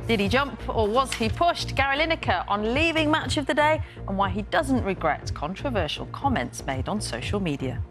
Did he jump or was he pushed? Gary Lineker on leaving Match of the Day and why he doesn't regret controversial comments made on social media.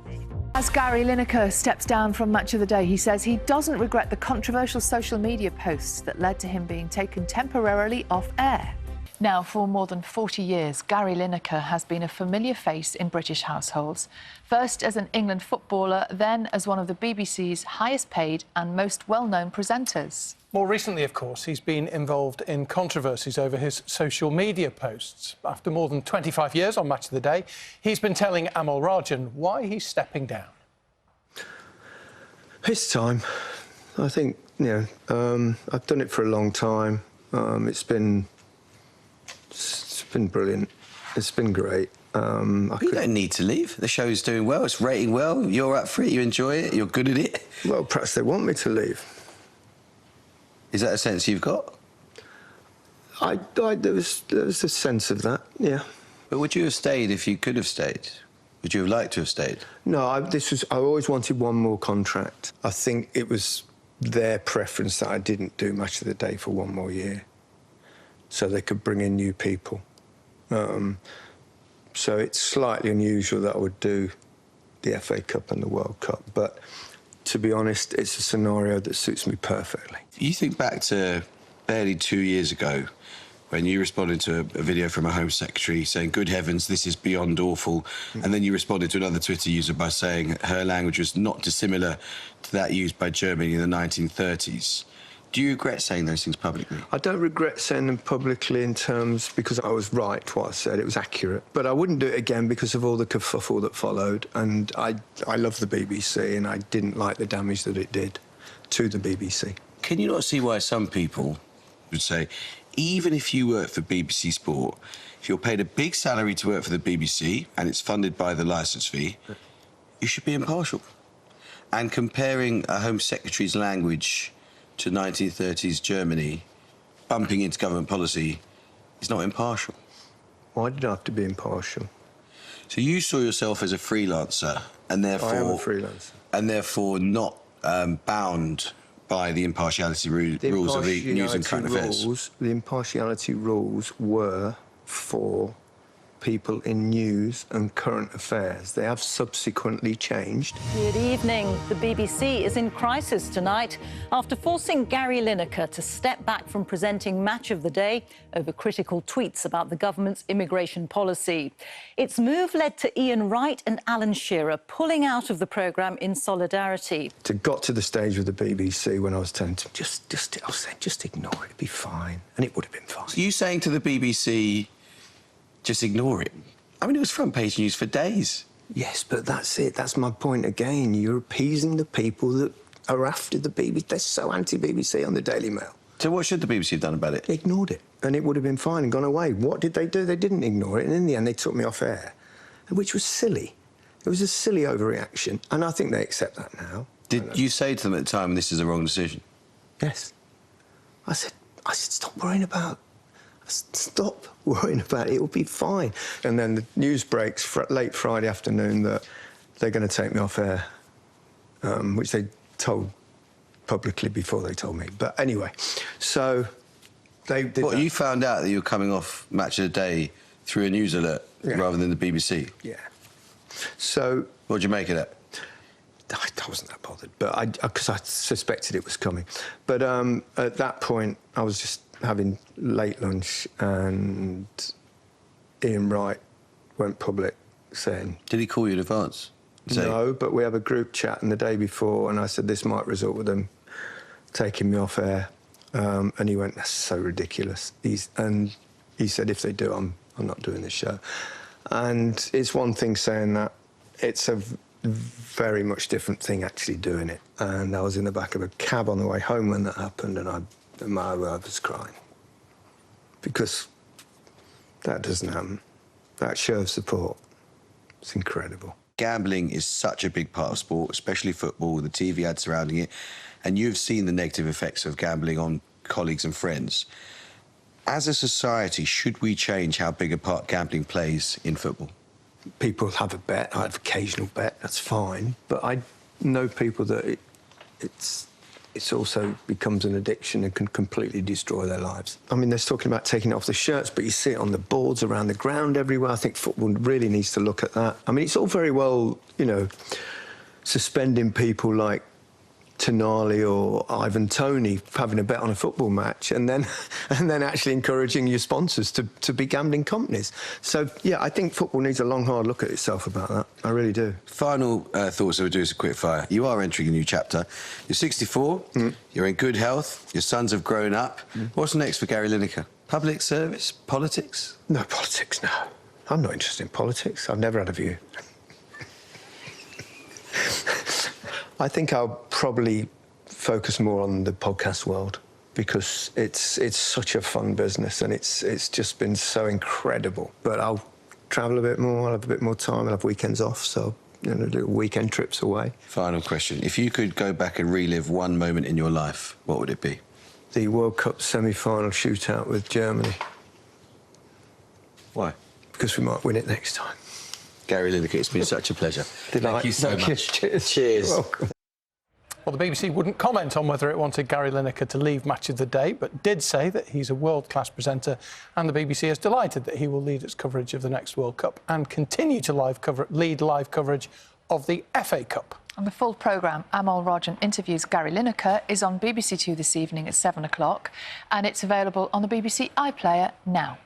As Gary Lineker steps down from Match of the Day, he says he doesn't regret the controversial social media posts that led to him being taken temporarily off air. Now, for more than 40 years, Gary Lineker has been a familiar face in British households, first as an England footballer, then as one of the BBC's highest paid and most well-known presenters. More recently, of course, he's been involved in controversies over his social media posts. After more than 25 years on Match of the Day, he's been telling Amal Rajan why he's stepping down. It's time. I think, I've done it for a long time. It's been brilliant. It's been great. You don't need to leave. The show's doing well. It's rating well. You're up for it. You enjoy it. You're good at it. Well, perhaps they want me to leave. Is that a sense you've got? There was a sense of that, yeah. But would you have stayed if you could have stayed? Would you have liked to have stayed? No, I always wanted one more contract. I think it was their preference that I didn't do Match of the Day for one more year, so they could bring in new people. So it's slightly unusual that I would do the FA Cup and the World Cup, but to be honest, it's a scenario that suits me perfectly. You think back to barely 2 years ago when you responded to a video from a Home Secretary saying, "Good heavens, this is beyond awful," and then you responded to another Twitter user by saying her language was not dissimilar to that used by Germany in the 1930s. Do you regret saying those things publicly? I don't regret saying them publicly in terms because I was right what I said, it was accurate. But I wouldn't do it again because of all the kerfuffle that followed. And I love the BBC and I didn't like the damage that it did to the BBC. Can you not see why some people would say, even if you work for BBC Sport, if you're paid a big salary to work for the BBC and it's funded by the licence fee, you should be impartial? And comparing a Home Secretary's language to 1930s Germany, bumping into government policy, is not impartial. Why did I have to be impartial? So you saw yourself as a freelancer, and therefore... I am a freelancer. And therefore not bound by the impartiality rules of the news and current affairs. The impartiality rules were for people in news and current affairs. They have subsequently changed. Good evening. The BBC is in crisis tonight after forcing Gary Lineker to step back from presenting Match of the Day over critical tweets about the government's immigration policy. Its move led to Ian Wright and Alan Shearer pulling out of the programme in solidarity. It got to the stage with the BBC when I was telling them, just ignore it, it'd be fine. And it would have been fine. So you saying to the BBC, just ignore it? I mean, it was front-page news for days. Yes, but that's it. That's my point again. You're appeasing the people that are after the BBC. They're so anti-BBC on the Daily Mail. So what should the BBC have done about it? They ignored it, and it would have been fine and gone away. What did they do? They didn't ignore it, and in the end, they took me off air, which was silly. It was a silly overreaction, and I think they accept that now. Did you say to them at the time, this is the wrong decision? Yes. I said, stop worrying about it, it'll be fine. And then the news breaks late Friday afternoon that they're going to take me off air, which they told publicly before they told me. But anyway, so they did that. You found out that you were coming off Match of the Day through a news alert rather than the BBC? Yeah. So... What did you make of that? I wasn't that bothered, but because I suspected it was coming. But at that point, I was just having late lunch and Ian Wright went public saying... Did he call you in advance? No, but we have a group chat and the day before and I said this might result with them taking me off air. And he went, that's so ridiculous. And he said, if they do, I'm not doing this show. And it's one thing saying that. It's a very much different thing actually doing it. And I was in the back of a cab on the way home when that happened and I was crying. Because that doesn't happen. That show of support, it's incredible. Gambling is such a big part of sport, especially football, the TV ads surrounding it, and you've seen the negative effects of gambling on colleagues and friends. As a society, should we change how big a part gambling plays in football? People have a bet, I have occasional bet, that's fine. But I know people that it also becomes an addiction and can completely destroy their lives. I mean, they're talking about taking it off the shirts, but you see it on the boards around the ground everywhere. I think football really needs to look at that. I mean, it's all very well, you know, suspending people like Tonali or Ivan Toney having a bet on a football match, and then actually encouraging your sponsors to be gambling companies. So yeah, I think football needs a long, hard look at itself about that. I really do. Final thoughts. So we'll do is a quick fire. You are entering a new chapter. You're 64. You're in good health. Your sons have grown up. What's next for Gary Lineker? Public service? Politics? No politics. No, I'm not interested in politics. I've never had a view. I think I'll probably focus more on the podcast world because it's such a fun business and it's just been so incredible. But I'll travel a bit more, I'll have a bit more time, I'll have weekends off, so, you know, little weekend trips away. Final question. If you could go back and relive one moment in your life, what would it be? The World Cup semi-final shootout with Germany. Why? Because we might win it next time. Gary Lineker, it's been such a pleasure. Thank you so much. Cheers. Cheers. You're welcome. Well, the BBC wouldn't comment on whether it wanted Gary Lineker to leave Match of the Day, but did say that he's a world-class presenter, and the BBC is delighted that he will lead its coverage of the next World Cup and continue to lead live coverage of the FA Cup. And the full programme, Amol Rajan interviews Gary Lineker, is on BBC Two this evening at 7 o'clock, and it's available on the BBC iPlayer now.